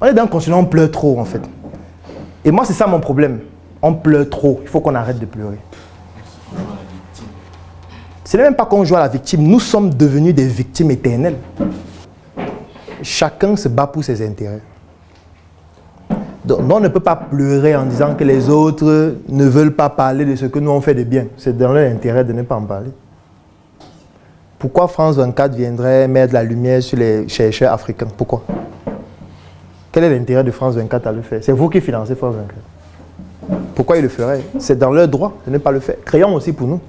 On est dans un continent, on pleure trop en fait. Et moi, c'est ça mon problème. On pleure trop. Il faut qu'on arrête de pleurer. Ce n'est même pas qu'on joue à la victime. Nous sommes devenus des victimes éternelles. Chacun se bat pour ses intérêts. Donc, on ne peut pas pleurer en disant que les autres ne veulent pas parler de ce que nous on fait de bien. C'est dans leur intérêt de ne pas en parler. Pourquoi France 24 viendrait mettre la lumière sur les chercheurs africains? Pourquoi? Quel est l'intérêt de France 24 à le faire? C'est vous qui financez France 24. Pourquoi ils le feraient? C'est dans leur droit de ne pas le faire. Créons aussi pour nous.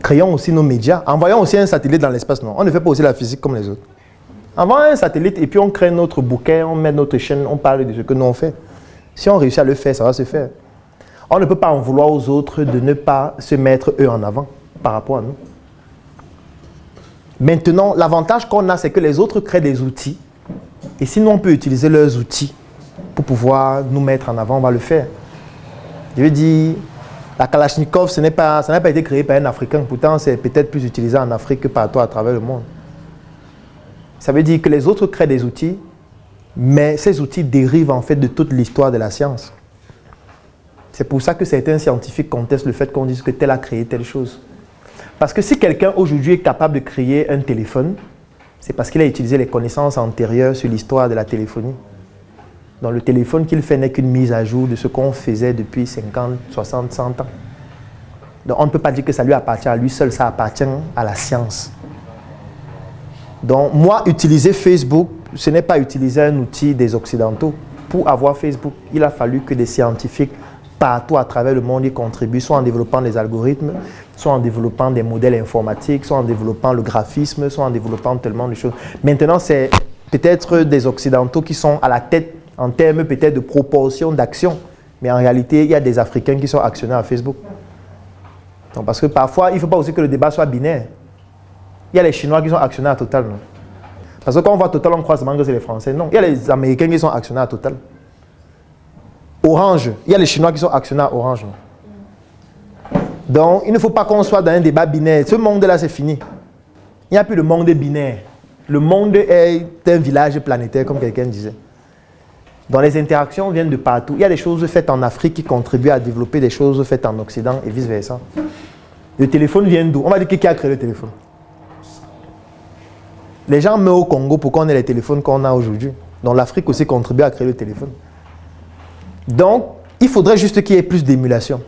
Créons aussi nos médias. Envoyons aussi un satellite dans l'espace. Non, on ne fait pas aussi la physique comme les autres. Envoyons un satellite et puis on crée notre bouquet, on met notre chaîne, on parle de ce que nous on fait. Si on réussit à le faire, ça va se faire. On ne peut pas en vouloir aux autres de ne pas se mettre eux en avant par rapport à nous. Maintenant, l'avantage qu'on a, c'est que les autres créent des outils. Et si nous, on peut utiliser leurs outils pour pouvoir nous mettre en avant, on va le faire. Je veux dire, la Kalachnikov, ça n'a pas été créé par un Africain. Pourtant, c'est peut-être plus utilisé en Afrique que partout à travers le monde. Ça veut dire que les autres créent des outils, mais ces outils dérivent en fait de toute l'histoire de la science. C'est pour ça que certains scientifiques contestent le fait qu'on dise que tel a créé telle chose. Parce que si quelqu'un aujourd'hui est capable de créer un téléphone, c'est parce qu'il a utilisé les connaissances antérieures sur l'histoire de la téléphonie. Donc le téléphone qu'il fait n'est qu'une mise à jour de ce qu'on faisait depuis 50, 60, 100 ans. Donc on ne peut pas dire que ça lui appartient à lui seul, ça appartient à la science. Donc moi, utiliser Facebook, ce n'est pas utiliser un outil des Occidentaux. Pour avoir Facebook, il a fallu que des scientifiques partout à travers le monde y contribuent, soit en développant des algorithmes, soit en développant des modèles informatiques, soit en développant le graphisme, soit en développant tellement de choses. Maintenant, c'est peut-être des Occidentaux qui sont à la tête en termes peut-être de proportion d'action, mais en réalité, il y a des Africains qui sont actionnaires à Facebook. Donc, parce que parfois, il ne faut pas aussi que le débat soit binaire. Il y a les Chinois qui sont actionnaires à Total, non? Parce que quand on voit Total, on croit seulement que c'est les Français. Non, il y a les Américains qui sont actionnaires à Total. Orange, il y a les Chinois qui sont actionnaires à Orange. Non? Donc, il ne faut pas qu'on soit dans un débat binaire. Ce monde-là, c'est fini. Il n'y a plus de monde binaire. Le monde est un village planétaire, comme quelqu'un disait. Donc, les interactions viennent de partout. Il y a des choses faites en Afrique qui contribuent à développer des choses faites en Occident et vice-versa. Le téléphone vient d'où? On va dire qui a créé le téléphone? Les gens meurent au Congo pour qu'on ait les téléphones qu'on a aujourd'hui. Donc l'Afrique aussi contribue à créer le téléphone. Donc, il faudrait juste qu'il y ait plus d'émulation.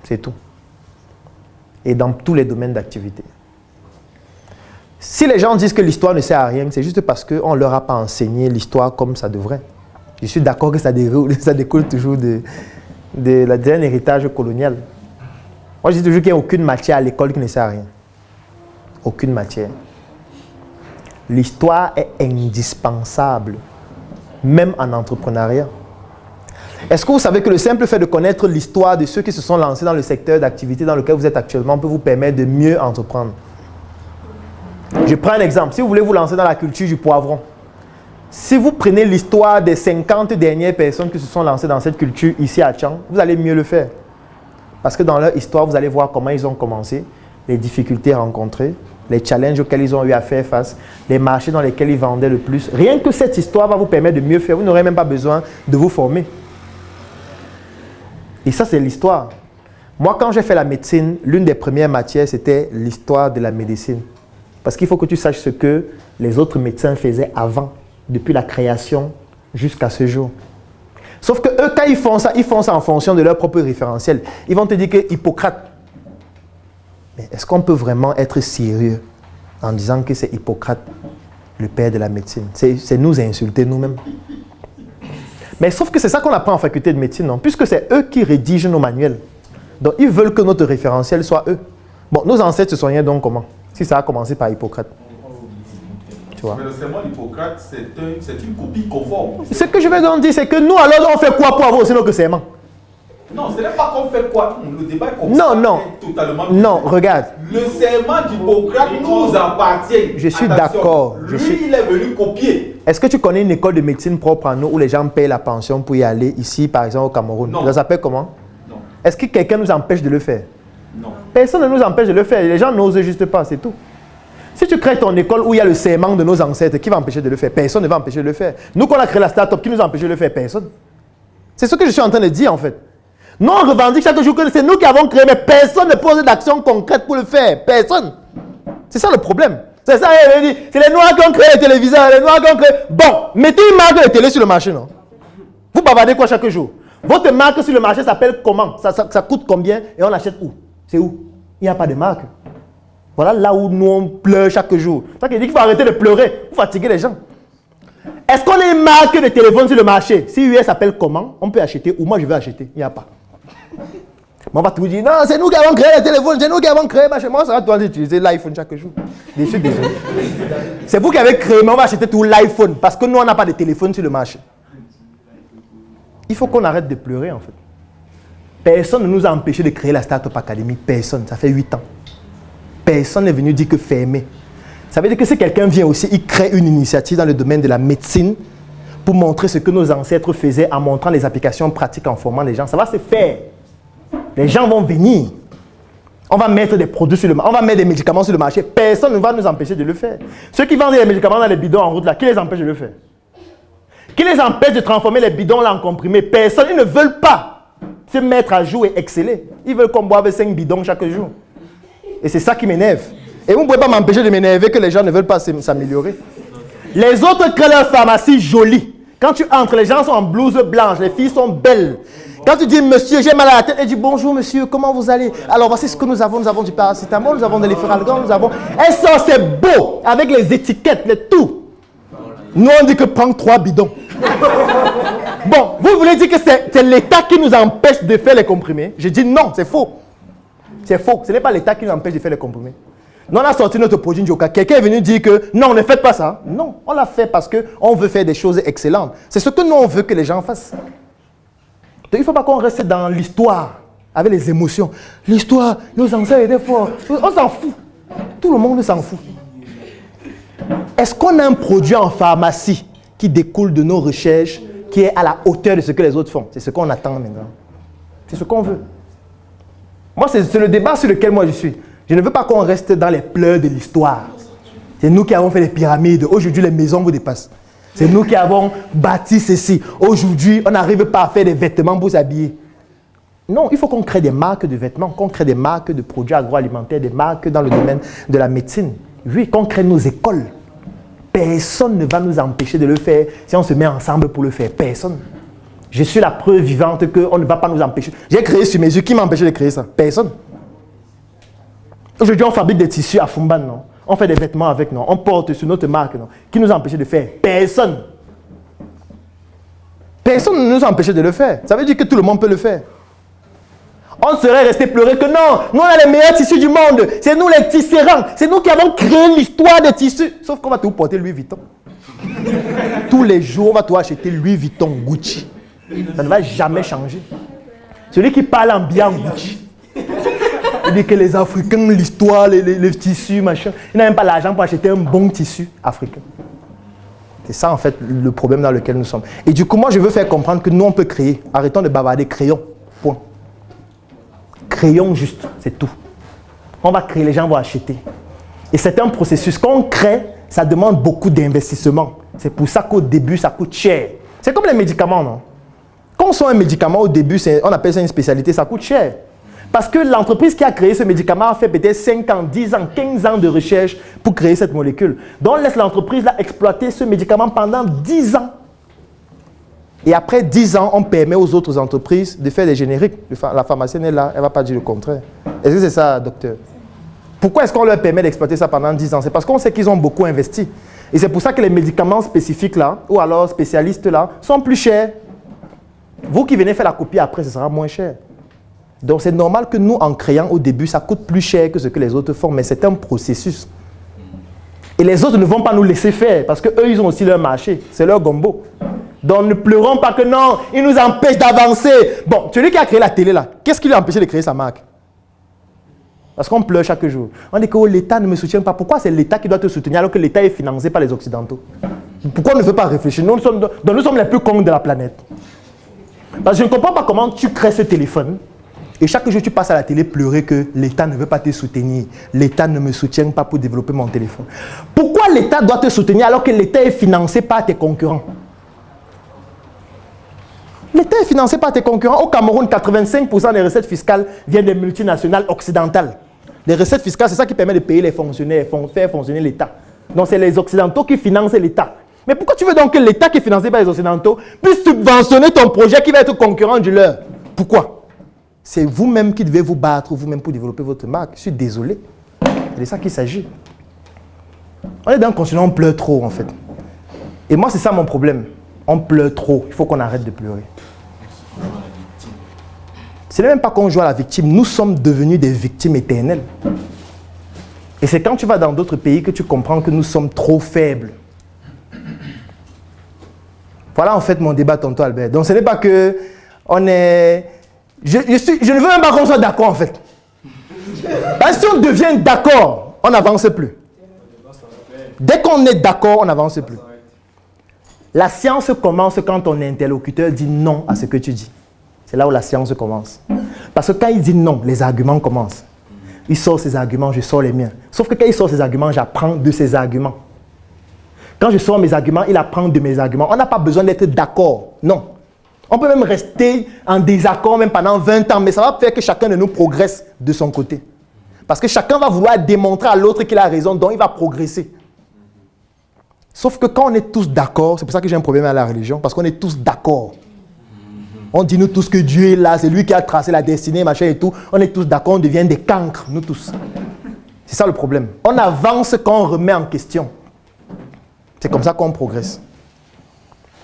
C'est tout. Et dans tous les domaines d'activité. Si les gens disent que l'histoire ne sert à rien, c'est juste parce qu'on ne leur a pas enseigné l'histoire comme ça devrait. Je suis d'accord que ça découle toujours d'un héritage colonial. Moi, je dis toujours qu'il n'y a aucune matière à l'école qui ne sert à rien. Aucune matière. L'histoire est indispensable, même en entrepreneuriat. Est-ce que vous savez que le simple fait de connaître l'histoire de ceux qui se sont lancés dans le secteur d'activité dans lequel vous êtes actuellement peut vous permettre de mieux entreprendre? Je prends un exemple. Si vous voulez vous lancer dans la culture du poivron, si vous prenez l'histoire des 50 dernières personnes qui se sont lancées dans cette culture ici à Tchang, vous allez mieux le faire. Parce que dans leur histoire, vous allez voir comment ils ont commencé, les difficultés rencontrées, les challenges auxquels ils ont eu à faire face, les marchés dans lesquels ils vendaient le plus. Rien que cette histoire va vous permettre de mieux faire. Vous n'aurez même pas besoin de vous former. Et ça, c'est l'histoire. Moi, quand j'ai fait la médecine, l'une des premières matières, c'était l'histoire de la médecine. Parce qu'il faut que tu saches ce que les autres médecins faisaient avant, depuis la création jusqu'à ce jour. Sauf que eux, quand ils font ça en fonction de leur propre référentiel. Ils vont te dire que Hippocrate. Mais est-ce qu'on peut vraiment être sérieux en disant que c'est Hippocrate, le père de la médecine? C'est nous insulter nous-mêmes. Mais sauf que c'est ça qu'on apprend en faculté de médecine, non? Puisque c'est eux qui rédigent nos manuels. Donc ils veulent que notre référentiel soit eux. Bon, nos ancêtres se soignaient donc comment? Si ça a commencé par Hippocrate. Tu vois? Mais le serment d'Hippocrate, c'est une copie conforme. Ce que je vais donc dire, c'est que nous, alors, on fait quoi pour avoir aussi notre serment? Non, ce n'est pas qu'on fait quoi. Le débat est comme ça. Non, regarde. Le serment d'Hippocrate nous appartient. Je suis d'accord. Lui, il est venu copier. Est-ce que tu connais une école de médecine propre à nous où les gens payent la pension pour y aller, ici, par exemple, au Cameroun? Non. Ça s'appelle comment? Non. Est-ce que quelqu'un nous empêche de le faire? Non. Personne ne nous empêche de le faire. Les gens n'osent juste pas, c'est tout. Si tu crées ton école où il y a le serment de nos ancêtres, qui va empêcher de le faire? Personne ne va empêcher de le faire. Nous, qu'on a créé la start-up, qui nous a empêché de le faire? Personne. C'est ce que je suis en train de dire, en fait. Nous, on revendique chaque jour que c'est nous qui avons créé, mais personne ne pose d'action concrète pour le faire. Personne. C'est ça le problème. C'est ça, il dit, c'est les Noirs qui ont créé les téléviseurs, les Noirs qui ont créé... Bon, mettez une marque de télé sur le marché, non? Vous bavardez quoi chaque jour? Votre marque sur le marché s'appelle comment? Ça coûte combien? Et on l'achète où? C'est où? Il n'y a pas de marque. Voilà là où nous on pleure chaque jour. C'est ça qu'il dit qu'il faut arrêter de pleurer. Vous fatiguez les gens. Est-ce qu'on a une marque de téléphone sur le marché? Si US s'appelle comment? On peut acheter ou moi je vais acheter. Il n'y a pas. Mais on va tout dire, non, c'est nous qui avons créé les téléphones, c'est nous qui avons créé. Chez moi, ça va toi utiliser l'iPhone chaque jour. Désolé. C'est vous qui avez créé, mais on va acheter tout l'iPhone parce que nous, on n'a pas de téléphone sur le marché. Il faut qu'on arrête de pleurer, en fait. Personne ne nous a empêché de créer la Startup Academy. Personne. Ça fait 8 ans. Personne n'est venu dire que fermer. Ça veut dire que si quelqu'un vient aussi, il crée une initiative dans le domaine de la médecine pour montrer ce que nos ancêtres faisaient en montrant les applications pratiques en formant les gens. Ça va se faire. Les gens vont venir. On va mettre des produits sur le marché. On va mettre des médicaments sur le marché. Personne ne va nous empêcher de le faire. Ceux qui vendent les médicaments dans les bidons en route, là, qui les empêche de le faire? Qui les empêche de transformer les bidons là en comprimés? Personne. Ils ne veulent pas se mettre à jour et exceller. Ils veulent qu'on boive 5 bidons chaque jour. Et c'est ça qui m'énerve. Et vous ne pouvez pas m'empêcher de m'énerver que les gens ne veulent pas s'améliorer. Les autres créent leur pharmacie jolie. Quand tu entres, les gens sont en blouse blanche, les filles sont belles. Quand tu dis, monsieur, j'ai mal à la tête, elle dit, bonjour monsieur, comment vous allez? Alors voici ce que nous avons. Nous avons du paracétamol, nous avons de l'efferalgan, nous avons... Elles sortent, c'est beau, avec les étiquettes, les tout. Nous, on dit que prends 3 bidons. Bon, vous voulez dire que c'est l'État qui nous empêche de faire les comprimés? Je dis non, c'est faux. C'est faux. Ce n'est pas l'État qui nous empêche de faire les comprimés. Nous, on a sorti notre produit Njoka. Quelqu'un est venu dire que non, ne faites pas ça. Non, on l'a fait parce qu'on veut faire des choses excellentes. C'est ce que nous, on veut que les gens fassent. Donc, il ne faut pas qu'on reste dans l'histoire, avec les émotions. L'histoire, nos ancêtres étaient forts. On s'en fout. Tout le monde s'en fout. Est-ce qu'on a un produit en pharmacie qui découle de nos recherches, qui est à la hauteur de ce que les autres font? C'est ce qu'on attend maintenant. C'est ce qu'on veut. Moi, c'est le débat sur lequel moi je suis. Je ne veux pas qu'on reste dans les pleurs de l'histoire. C'est nous qui avons fait les pyramides. Aujourd'hui, les maisons vous dépassent. C'est nous qui avons bâti ceci. Aujourd'hui, on n'arrive pas à faire des vêtements pour s'habiller. Non, il faut qu'on crée des marques de vêtements, qu'on crée des marques de produits agroalimentaires, des marques dans le domaine de la médecine. Oui, qu'on crée nos écoles. Personne ne va nous empêcher de le faire si on se met ensemble pour le faire. Personne. Je suis la preuve vivante qu'on ne va pas nous empêcher. J'ai créé sur mes yeux. Qui m'a empêché de créer ça? Personne. Aujourd'hui, on fabrique des tissus à Fumban, non? On fait des vêtements avec, non? On porte sur notre marque, non? Qui nous a empêché de faire? Personne. Personne ne nous a empêché de le faire. Ça veut dire que tout le monde peut le faire. On serait resté pleurer que non, nous on a les meilleurs tissus du monde. C'est nous les tisserands. C'est nous qui avons créé l'histoire des tissus. Sauf qu'on va tout porter Louis Vuitton. Tous les jours, on va tout acheter Louis Vuitton, Gucci. Ça ne va jamais changer. Celui qui parle en bien Gucci. Il dit que les Africains, l'histoire, les tissus, machin. Ils n'ont même pas l'argent pour acheter un bon tissu africain. C'est ça en fait le problème dans lequel nous sommes. Et du coup, moi je veux faire comprendre que nous on peut créer. Arrêtons de bavarder, créons. Point. Créons juste, c'est tout. On va créer, les gens vont acheter. Et c'est un processus. Quand on crée, ça demande beaucoup d'investissement. C'est pour ça qu'au début, ça coûte cher. C'est comme les médicaments, non? Quand on sort un médicament au début, on appelle ça une spécialité, ça coûte cher. Parce que l'entreprise qui a créé ce médicament a fait peut-être 5 ans, 10 ans, 15 ans de recherche pour créer cette molécule. Donc on laisse l'entreprise là exploiter ce médicament pendant 10 ans. Et après 10 ans, on permet aux autres entreprises de faire des génériques. La pharmacienne est là, elle ne va pas dire le contraire. Est-ce que c'est ça, docteur? Pourquoi est-ce qu'on leur permet d'exploiter ça pendant 10 ans? C'est parce qu'on sait qu'ils ont beaucoup investi. Et c'est pour ça que les médicaments spécifiques là, ou alors spécialistes là, sont plus chers. Vous qui venez faire la copie après, ce sera moins cher. Donc c'est normal que nous, en créant au début, ça coûte plus cher que ce que les autres font, mais c'est un processus. Et les autres ne vont pas nous laisser faire, parce qu'eux, ils ont aussi leur marché, c'est leur gombo. Donc ne pleurons pas que non, ils nous empêchent d'avancer. Bon, celui qui a créé la télé là, qu'est-ce qui lui a empêché de créer sa marque? Parce qu'on pleure chaque jour. On dit que oh, l'État ne me soutient pas. Pourquoi c'est l'État qui doit te soutenir alors que l'État est financé par les Occidentaux? Pourquoi on ne veut pas réfléchir? Nous sommes les plus cons de la planète. Parce que je ne comprends pas comment tu crées ce téléphone. Et chaque jour, tu passes à la télé pleurer que l'État ne veut pas te soutenir. L'État ne me soutient pas pour développer mon téléphone. Pourquoi l'État doit te soutenir alors que l'État est financé par tes concurrents? L'État est financé par tes concurrents. Au Cameroun, 85% des recettes fiscales viennent des multinationales occidentales. Les recettes fiscales, c'est ça qui permet de payer les fonctionnaires, faire fonctionner l'État. Donc, c'est les Occidentaux qui financent l'État. Mais pourquoi tu veux donc que l'État qui est financé par les Occidentaux puisse subventionner ton projet qui va être concurrent du leur? Pourquoi? C'est vous-même qui devez vous battre, vous-même pour développer votre marque. Je suis désolé. C'est de ça qu'il s'agit. On est dans un continent, on pleure trop en fait. Et moi, c'est ça mon problème. On pleure trop. Il faut qu'on arrête de pleurer. Ce n'est même pas qu'on joue à la victime. Nous sommes devenus des victimes éternelles. Et c'est quand tu vas dans d'autres pays que tu comprends que nous sommes trop faibles. Voilà en fait mon débat, tonton Albert. Donc ce n'est pas que on est... Je ne veux même pas qu'on soit d'accord en fait. Parce que si on devient d'accord, on n'avance plus. Dès qu'on est d'accord, on n'avance plus. La science commence quand ton interlocuteur dit non à ce que tu dis. C'est là où la science commence. Parce que quand il dit non, les arguments commencent. Il sort ses arguments, je sors les miens. Sauf que quand il sort ses arguments, j'apprends de ses arguments. Quand je sors mes arguments, il apprend de mes arguments. On n'a pas besoin d'être d'accord. Non. On peut même rester en désaccord même pendant 20 ans, mais ça va faire que chacun de nous progresse de son côté. Parce que chacun va vouloir démontrer à l'autre qu'il a raison, donc il va progresser. Sauf que quand on est tous d'accord, c'est pour ça que j'ai un problème à la religion, parce qu'on est tous d'accord. On dit nous tous que Dieu est là, c'est lui qui a tracé la destinée, machin et tout. On est tous d'accord, on devient des cancres, nous tous. C'est ça le problème. On avance quand on remet en question. C'est comme ça qu'on progresse.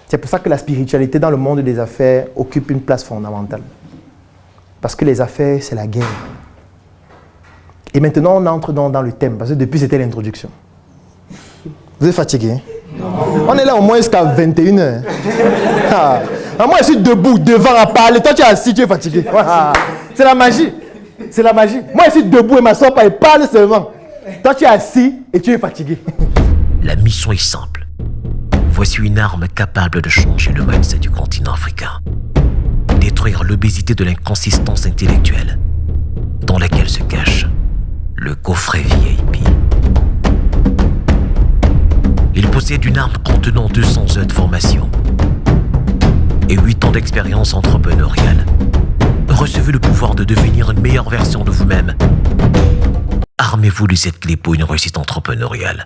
C'est pour ça que la spiritualité dans le monde des affaires occupe une place fondamentale. Parce que les affaires, c'est la guerre. Et maintenant, on entre dans le thème, parce que depuis, c'était l'introduction. Vous êtes fatigué, hein? On est là au moins jusqu'à 21h. Ah. Moi, je suis debout, devant à parler. Toi, tu es assis, tu es fatigué. Ah. C'est la magie. C'est la magie. Moi, je suis debout et ma soeur parle seulement. Toi, tu es assis et tu es fatigué. La mission est simple. Voici une arme capable de changer le mindset du continent africain. Détruire l'obésité de l'inconsistance intellectuelle dans laquelle se cache le coffret VIP. Il possède une arme contenant 200 heures de formation et 8 ans d'expérience entrepreneuriale. Recevez le pouvoir de devenir une meilleure version de vous-même. Armez-vous de cette clé pour une réussite entrepreneuriale.